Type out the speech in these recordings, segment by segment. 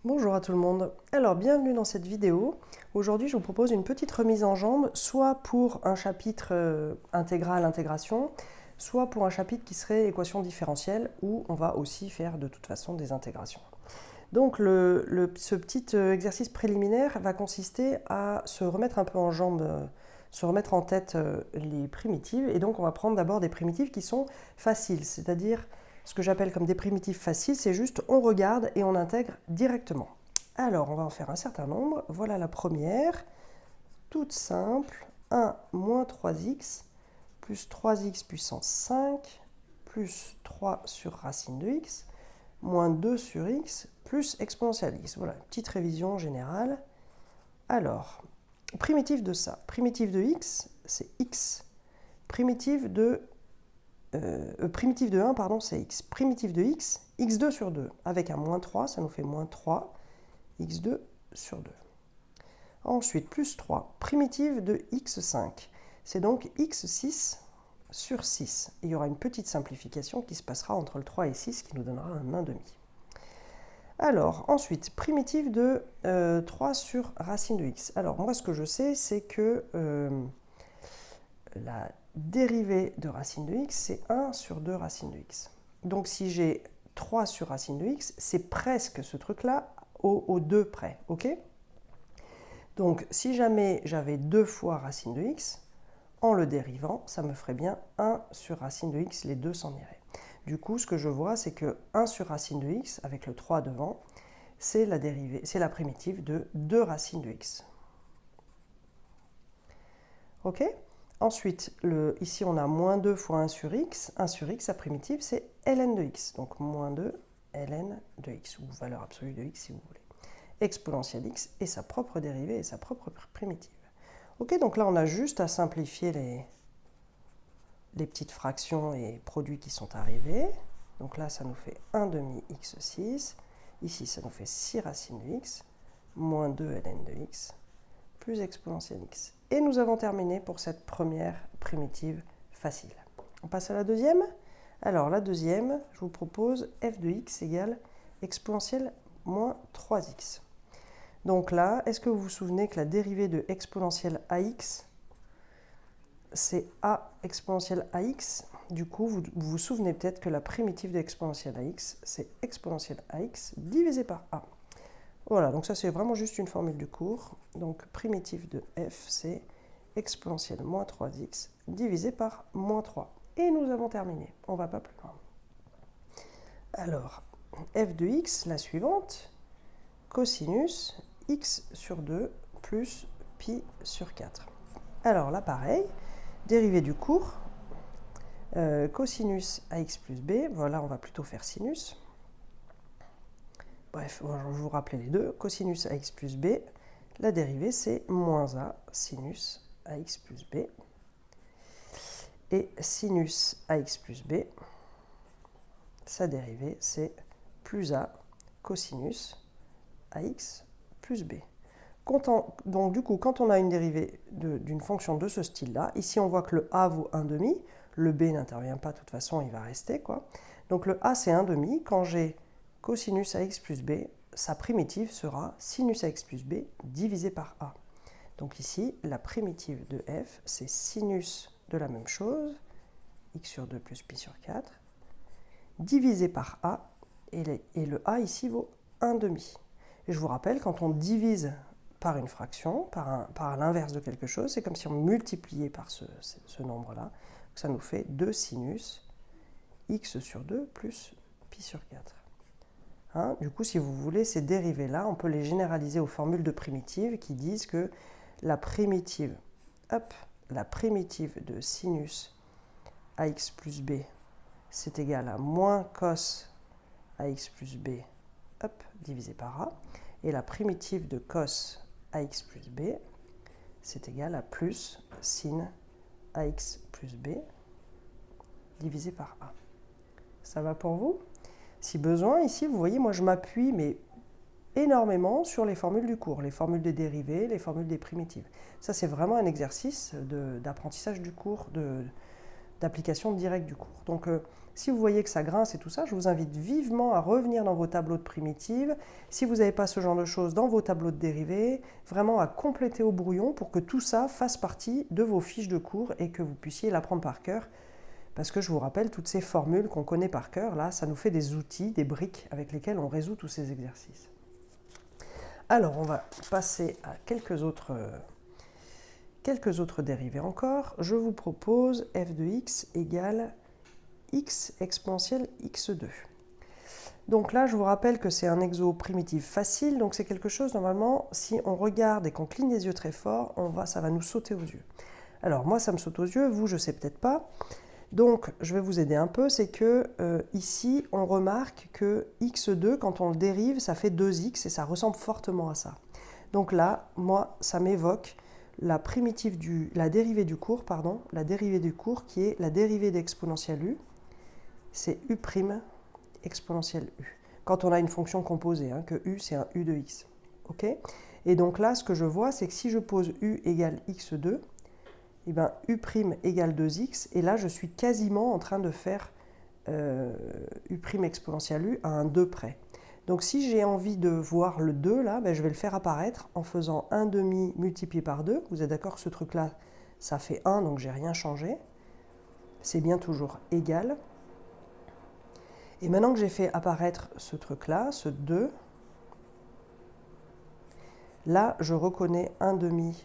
Bonjour à tout le monde. Alors, bienvenue dans cette vidéo. Aujourd'hui, je vous propose une petite remise en jambe, soit pour un chapitre intégral, intégration, soit pour un chapitre qui serait équation différentielle, où on va aussi faire de toute façon des intégrations. Donc, ce petit exercice préliminaire va consister à se remettre un peu en jambe, se remettre en tête les primitives. Et donc, on va prendre d'abord des primitives qui sont faciles, c'est-à-dire ce que j'appelle comme des primitives faciles, c'est juste on regarde et on intègre directement. Alors, on va en faire un certain nombre. Voilà la première, toute simple. 1 moins 3x plus 3x puissance 5 plus 3 sur racine de x moins 2 sur x plus exponentielle x. Voilà, petite révision générale. Alors, primitive de ça. Primitive de x, c'est x. Primitive de 1, pardon, c'est x. Primitive de x, x2 sur 2. Avec un moins 3, ça nous fait moins 3, x2 sur 2. Ensuite, plus 3, primitive de x5. C'est donc x6 sur 6. Et il y aura une petite simplification qui se passera entre le 3 et 6 qui nous donnera un 1,5. Alors, ensuite, primitive de 3 sur racine de x. Alors, moi, ce que je sais, c'est que la dérivée de racine de x, c'est 1 sur 2 racine de x. Donc, si j'ai 3 sur racine de x, c'est presque ce truc-là au 2 près, ok? Donc, si jamais j'avais 2 fois racine de x, en le dérivant, ça me ferait bien 1 sur racine de x, les deux s'en iraient. Du coup, ce que je vois, c'est que 1 sur racine de x, avec le 3 devant, c'est la dérivée, c'est la primitive de 2 racines de x. Ok? Ensuite, ici, on a moins 2 fois 1 sur x. 1 sur x, sa primitive, c'est ln de x. Donc, moins 2 ln de x, ou valeur absolue de x, si vous voulez. Exponentielle x et sa propre dérivée et sa propre primitive. Ok, donc là, on a juste à simplifier les petites fractions et produits qui sont arrivés. Donc là, ça nous fait 1 demi x6. Ici, ça nous fait 6 racines de x, moins 2 ln de x, plus exponentielle x. Et nous avons terminé pour cette première primitive facile. On passe à la deuxième. Alors, la deuxième, je vous propose f de x égale exponentielle moins 3x. Donc là, est-ce que vous vous souvenez que la dérivée de exponentielle ax, c'est a exponentielle ax. Du coup, vous vous souvenez peut-être que la primitive de exponentielle ax, c'est exponentielle ax divisé par a. Voilà, donc ça c'est vraiment juste une formule du cours. Donc primitive de f, c'est exponentielle moins 3x divisé par moins 3. Et nous avons terminé, on ne va pas plus loin. Alors, f de x, la suivante, cosinus x sur 2 plus pi sur 4. Alors là, pareil, dérivée du cours, cosinus ax plus b, voilà, on va plutôt faire sinus. Bref, je vous rappelle les deux, cosinus ax plus b, la dérivée c'est moins a sinus ax plus b. Et sinus ax plus b, sa dérivée c'est plus a cosinus ax plus b. Donc du coup, quand on a une dérivée d'une fonction de ce style-là, ici on voit que le a vaut 1,5, le b n'intervient pas, de toute façon il va rester, quoi. Donc le a c'est 1,5, quand j'ai cosinus ax plus b, sa primitive sera sinus ax plus b divisé par a. Donc ici, la primitive de f, c'est sinus de la même chose, x sur 2 plus pi sur 4, divisé par a, et le a ici vaut 1,5. Et je vous rappelle, quand on divise par une fraction, par l'inverse de quelque chose, c'est comme si on multipliait par ce nombre-là. Ça nous fait 2 sinus x sur 2 plus pi sur 4. Hein, du coup, si vous voulez, ces dérivés-là, on peut les généraliser aux formules de primitives qui disent que la primitive de sinus ax plus b, c'est égal à moins cos ax plus b divisé par a. Et la primitive de cos ax plus b, c'est égal à plus sin ax plus b divisé par a. Ça va pour vous? Si besoin, ici, vous voyez, moi je m'appuie mais énormément sur les formules du cours, les formules des dérivés, les formules des primitives. Ça, c'est vraiment un exercice d'apprentissage du cours, d'application directe du cours. Donc, Si vous voyez que ça grince et tout ça, je vous invite vivement à revenir dans vos tableaux de primitives. Si vous n'avez pas ce genre de choses dans vos tableaux de dérivés, vraiment à compléter au brouillon pour que tout ça fasse partie de vos fiches de cours et que vous puissiez l'apprendre par cœur. Parce que je vous rappelle, toutes ces formules qu'on connaît par cœur, là, ça nous fait des outils, des briques avec lesquelles on résout tous ces exercices. Alors, on va passer à quelques autres dérivés encore. Je vous propose f de x égale x exponentielle x2. Donc là, je vous rappelle que c'est un exo primitif facile, donc c'est quelque chose, normalement, si on regarde et qu'on cligne les yeux très fort, ça va nous sauter aux yeux. Alors, moi, ça me saute aux yeux, vous, je ne sais peut-être pas. Donc, je vais vous aider un peu, c'est que ici, on remarque que x2, quand on le dérive, ça fait 2x et ça ressemble fortement à ça. Donc là, moi, ça m'évoque la dérivée du cours qui est la dérivée d'exponentielle u, c'est u' exponentielle u. Quand on a une fonction composée, hein, que u, c'est un u de x. Okay, et donc là, ce que je vois, c'est que si je pose u égale x2, et bien u' égale 2x, et là, je suis quasiment en train de faire u' exponentielle u à un 2 près. Donc si j'ai envie de voir le 2, là, ben, je vais le faire apparaître en faisant 1 demi multiplié par 2. Vous êtes d'accord que ce truc-là, ça fait 1, donc j'ai rien changé. C'est bien toujours égal. Et maintenant que j'ai fait apparaître ce truc-là, ce 2, là, je reconnais 1 demi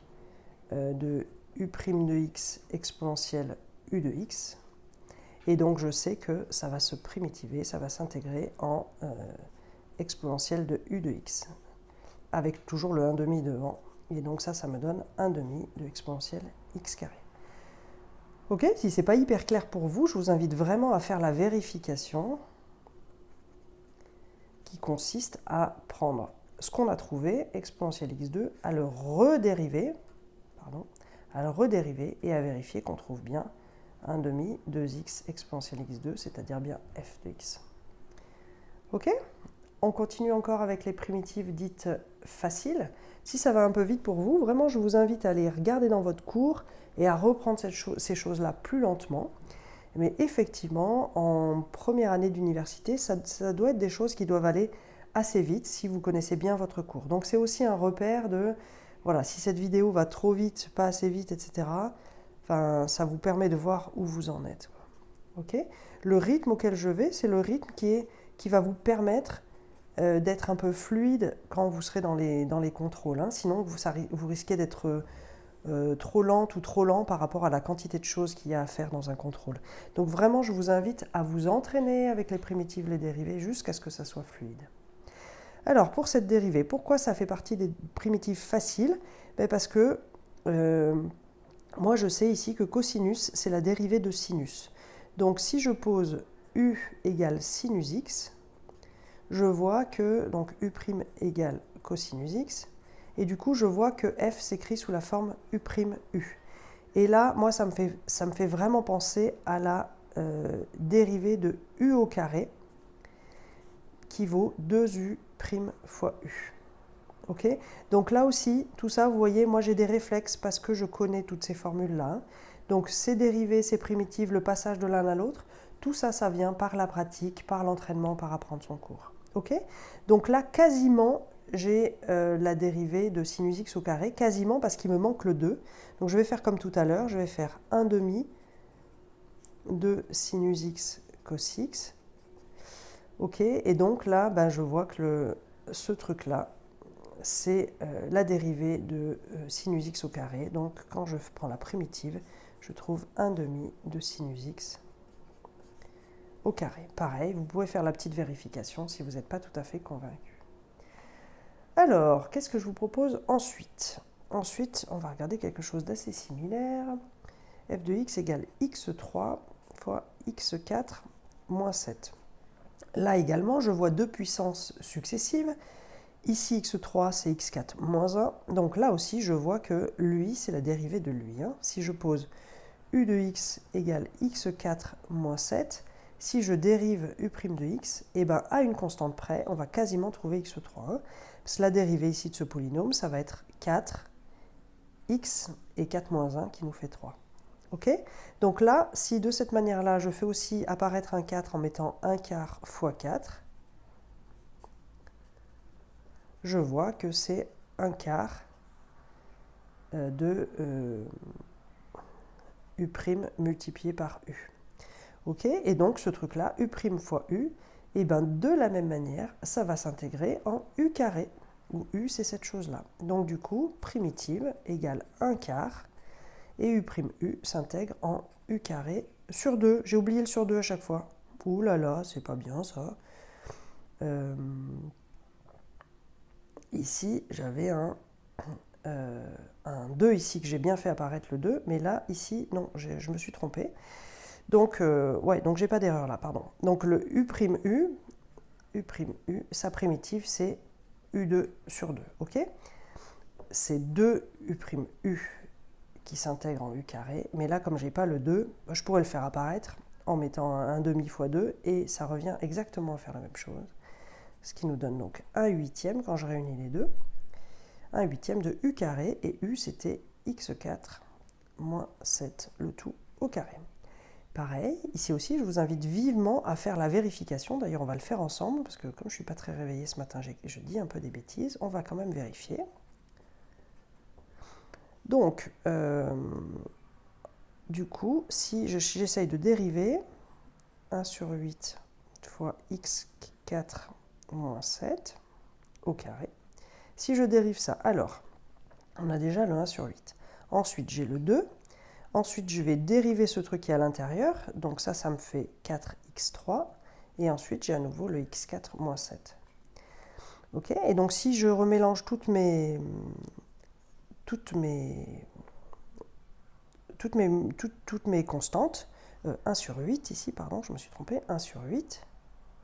de u' de x exponentielle u de x. Et donc, je sais que ça va se primitiver, ça va s'intégrer en exponentielle de u de x, avec toujours le 1 demi devant. Et donc ça me donne 1 demi de exponentielle x carré. Ok, si ce n'est pas hyper clair pour vous, je vous invite vraiment à faire la vérification qui consiste à prendre ce qu'on a trouvé, exponentielle x2, à le redériver, et à vérifier qu'on trouve bien 1 demi 2x exponentielle x2, c'est-à-dire bien f de x. Ok ? On continue encore avec les primitives dites faciles. Si ça va un peu vite pour vous, vraiment, je vous invite à aller regarder dans votre cours et à reprendre ces choses-là plus lentement. Mais effectivement, en première année d'université, ça doit être des choses qui doivent aller assez vite si vous connaissez bien votre cours. Donc c'est aussi un repère de, voilà, si cette vidéo va trop vite, pas assez vite, etc., enfin, ça vous permet de voir où vous en êtes. Okay ? Le rythme auquel je vais, c'est le rythme qui va vous permettre d'être un peu fluide quand vous serez dans les contrôles. Hein. Sinon, vous risquez d'être trop lente ou trop lent par rapport à la quantité de choses qu'il y a à faire dans un contrôle. Donc vraiment, je vous invite à vous entraîner avec les primitives, les dérivées, jusqu'à ce que ça soit fluide. Alors, pour cette dérivée, pourquoi ça fait partie des primitives faciles ? Ben parce que moi, je sais ici que cosinus, c'est la dérivée de sinus. Donc, si je pose u égale sinus x, je vois que donc u' égale cosinus x, et du coup, je vois que f s'écrit sous la forme u'. Et là, moi, ça me fait vraiment penser à la dérivée de u au carré, qui vaut 2u' fois u. Okay ? Donc là aussi, tout ça, vous voyez, moi j'ai des réflexes parce que je connais toutes ces formules-là. Hein. Donc ces dérivées, ces primitives, le passage de l'un à l'autre, tout ça, ça vient par la pratique, par l'entraînement, par apprendre son cours. Okay ? Donc là, quasiment, j'ai la dérivée de sinus x au carré, quasiment parce qu'il me manque le 2. Donc je vais faire comme tout à l'heure, je vais faire 1 demi de sinus x cos x. Ok, et donc là, ben, je vois que ce truc-là, c'est la dérivée de sinus x au carré. Donc quand je prends la primitive, je trouve 1 demi de sinus x au carré. Pareil, vous pouvez faire la petite vérification si vous n'êtes pas tout à fait convaincu. Alors, qu'est-ce que je vous propose ensuite ? Ensuite, on va regarder quelque chose d'assez similaire. f de x égale x3 fois x4 moins 7. Là également, je vois deux puissances successives. Ici, x3, c'est x4 moins 1. Donc là aussi, je vois que lui, c'est la dérivée de lui. Hein. Si je pose u de x égale x4 moins 7, si je dérive u' de x, et ben à une constante près, on va quasiment trouver x3. Hein. Parce que la dérivée ici de ce polynôme, ça va être 4, x et 4 moins 1 qui nous fait 3. Ok? Donc là, si de cette manière-là, je fais aussi apparaître un 4 en mettant 1 quart fois 4, je vois que c'est 1 quart de U' multiplié par U. Ok? Et donc ce truc-là, U' fois U, et ben de la même manière, ça va s'intégrer en U carré, où U c'est cette chose-là. Donc du coup, primitive égale 1 quart, et U' U s'intègre en U carré sur 2. J'ai oublié le sur 2 à chaque fois. Ouh là là, c'est pas bien ça. Ici, j'avais un 2 ici que j'ai bien fait apparaître le 2, mais là, ici, non, je me suis trompé. Donc, ouais, donc j'ai pas d'erreur là, pardon. Donc le U', sa primitive, c'est U2 sur 2, ok? C'est 2 U' qui s'intègre en U carré, mais là, comme j'ai pas le 2, je pourrais le faire apparaître en mettant un demi fois 2, et ça revient exactement à faire la même chose. Ce qui nous donne donc un huitième quand je réunis les deux. Un huitième de U carré, et U c'était x4 moins 7, le tout au carré. Pareil, ici aussi, je vous invite vivement à faire la vérification. D'ailleurs, on va le faire ensemble, parce que comme je ne suis pas très réveillée ce matin, je dis un peu des bêtises. On va quand même vérifier. Donc, du coup, si j'essaye de dériver 1 sur 8 fois x4 moins 7 au carré, si je dérive ça, alors, on a déjà le 1 sur 8. Ensuite, j'ai le 2. Ensuite, je vais dériver ce truc qui est à l'intérieur. Donc ça me fait 4x3. Et ensuite, j'ai à nouveau le x4 moins 7. Ok? Et donc, si je remélange toutes mes constantes, 1 sur 8 ici, pardon, je me suis trompé, 1 sur 8,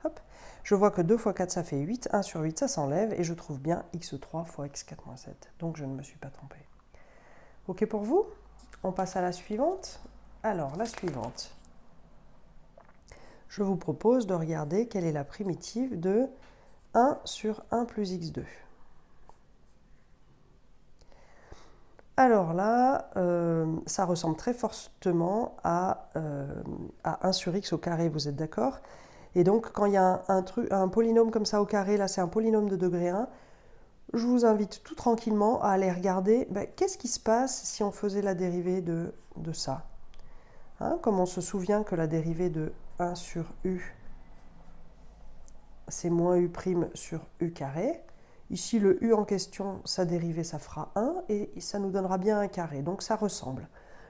hop, je vois que 2 fois 4, ça fait 8, 1 sur 8, ça s'enlève, et je trouve bien x3 fois x4 moins 7. Donc, je ne me suis pas trompé. Ok pour vous? On passe à la suivante. Alors, la suivante. Je vous propose de regarder quelle est la primitive de 1 sur 1 plus x2. Alors là, ça ressemble très fortement à 1 sur x au carré, vous êtes d'accord? Et donc, quand il y a un polynôme comme ça au carré, là c'est un polynôme de degré 1, je vous invite tout tranquillement à aller regarder qu'est-ce qui se passe si on faisait la dérivée de ça. Hein, comme on se souvient que la dérivée de 1 sur u, c'est moins u' sur u carré. Ici, le u en question, sa dérivée, ça fera 1, et ça nous donnera bien un carré. Donc ça ressemble.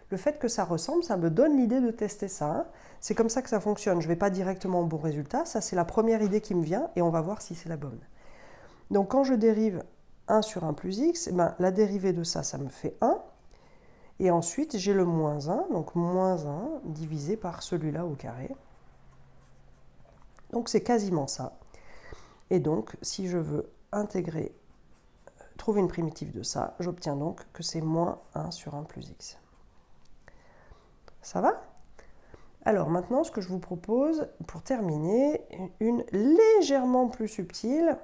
Le fait que ça ressemble, ça me donne l'idée de tester ça. Hein. C'est comme ça que ça fonctionne. Je ne vais pas directement au bon résultat. Ça, c'est la première idée qui me vient, et on va voir si c'est la bonne. Donc quand je dérive 1 sur 1 plus x, la dérivée de ça, ça me fait 1. Et ensuite, j'ai le moins 1, donc moins 1 divisé par celui-là au carré. Donc c'est quasiment ça. Et donc, si je veux intégrer, trouver une primitive de ça, j'obtiens donc que c'est moins 1 sur 1 plus x. Ça va? Alors maintenant, ce que je vous propose, pour terminer, une légèrement plus subtile,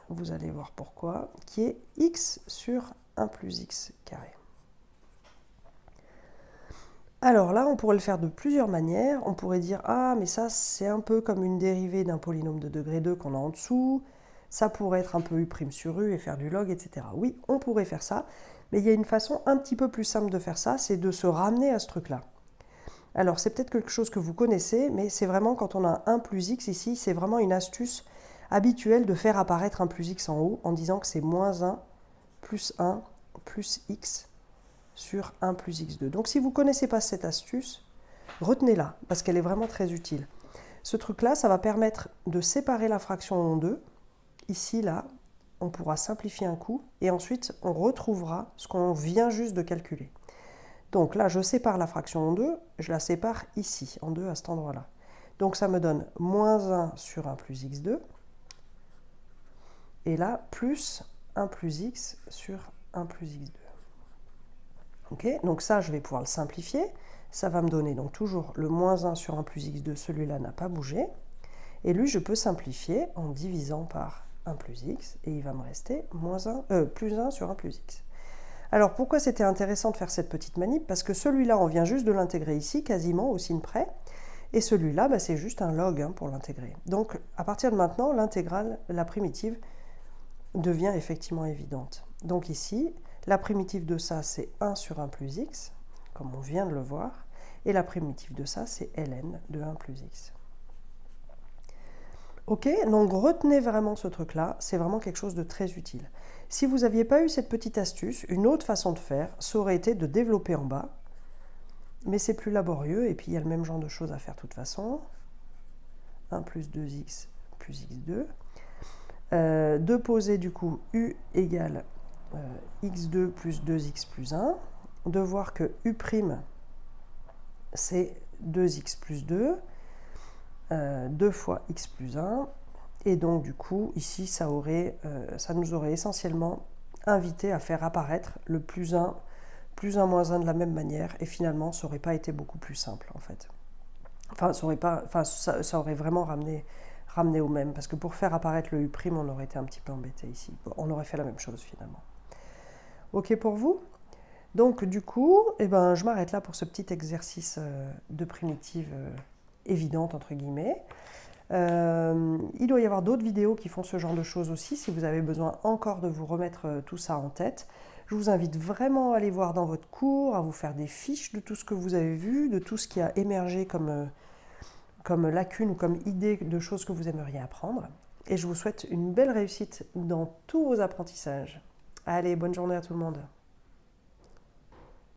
vous allez voir pourquoi, qui est x sur 1 plus x carré. Alors là, on pourrait le faire de plusieurs manières. On pourrait dire, ah, mais ça, c'est un peu comme une dérivée d'un polynôme de degré 2 qu'on a en dessous. Ça pourrait être un peu u' sur u et faire du log, etc. Oui, on pourrait faire ça, mais il y a une façon un petit peu plus simple de faire ça, c'est de se ramener à ce truc-là. Alors, c'est peut-être quelque chose que vous connaissez, mais c'est vraiment quand on a 1 plus x ici, c'est vraiment une astuce habituelle de faire apparaître un plus x en haut en disant que c'est moins 1 plus x sur 1 plus x2. Donc si vous ne connaissez pas cette astuce, retenez-la, parce qu'elle est vraiment très utile. Ce truc-là, ça va permettre de séparer la fraction en deux. Ici, là, on pourra simplifier un coup, et ensuite, on retrouvera ce qu'on vient juste de calculer. Donc là, je sépare la fraction en deux, je la sépare ici, en deux à cet endroit-là. Donc ça me donne moins 1 sur 1 plus x2, et là, plus 1 plus x sur 1 plus x2. Okay, donc ça, je vais pouvoir le simplifier. Ça va me donner donc toujours le moins 1 sur 1 plus x2, celui-là n'a pas bougé. Et lui, je peux simplifier en divisant par 1 plus x, et il va me rester plus 1 sur 1 plus x. Alors pourquoi c'était intéressant de faire cette petite manip? Parce que celui-là, on vient juste de l'intégrer ici, quasiment au signe près. Et celui-là, bah, c'est juste un log pour l'intégrer. Donc à partir de maintenant, l'intégrale, la primitive, devient effectivement évidente. Donc ici, la primitive de ça, c'est 1 sur 1 plus x, comme on vient de le voir. Et la primitive de ça, c'est ln de 1 plus x. Ok, donc retenez vraiment ce truc-là, c'est vraiment quelque chose de très utile. Si vous n'aviez pas eu cette petite astuce, une autre façon de faire, ça aurait été de développer en bas, mais c'est plus laborieux, et puis il y a le même genre de choses à faire de toute façon. 1 plus 2x plus x2. De poser du coup u égale x2 plus 2x plus 1, de voir que u' c'est 2x plus 2, 2 fois x plus 1, et donc du coup ici ça nous aurait essentiellement invité à faire apparaître le plus 1 moins 1 de la même manière, et finalement ça n'aurait pas été beaucoup plus simple en fait. Enfin, ça aurait vraiment ramené au même, parce que pour faire apparaître le u', on aurait été un petit peu embêté ici. On aurait fait la même chose finalement. Ok pour vous? Donc du coup, eh ben, je m'arrête là pour ce petit exercice de primitive évidente, entre guillemets. Il doit y avoir d'autres vidéos qui font ce genre de choses aussi, si vous avez besoin encore de vous remettre tout ça en tête. Je vous invite vraiment à aller voir dans votre cours, à vous faire des fiches de tout ce que vous avez vu, de tout ce qui a émergé comme lacune ou comme idée de choses que vous aimeriez apprendre. Et je vous souhaite une belle réussite dans tous vos apprentissages. Allez, bonne journée à tout le monde.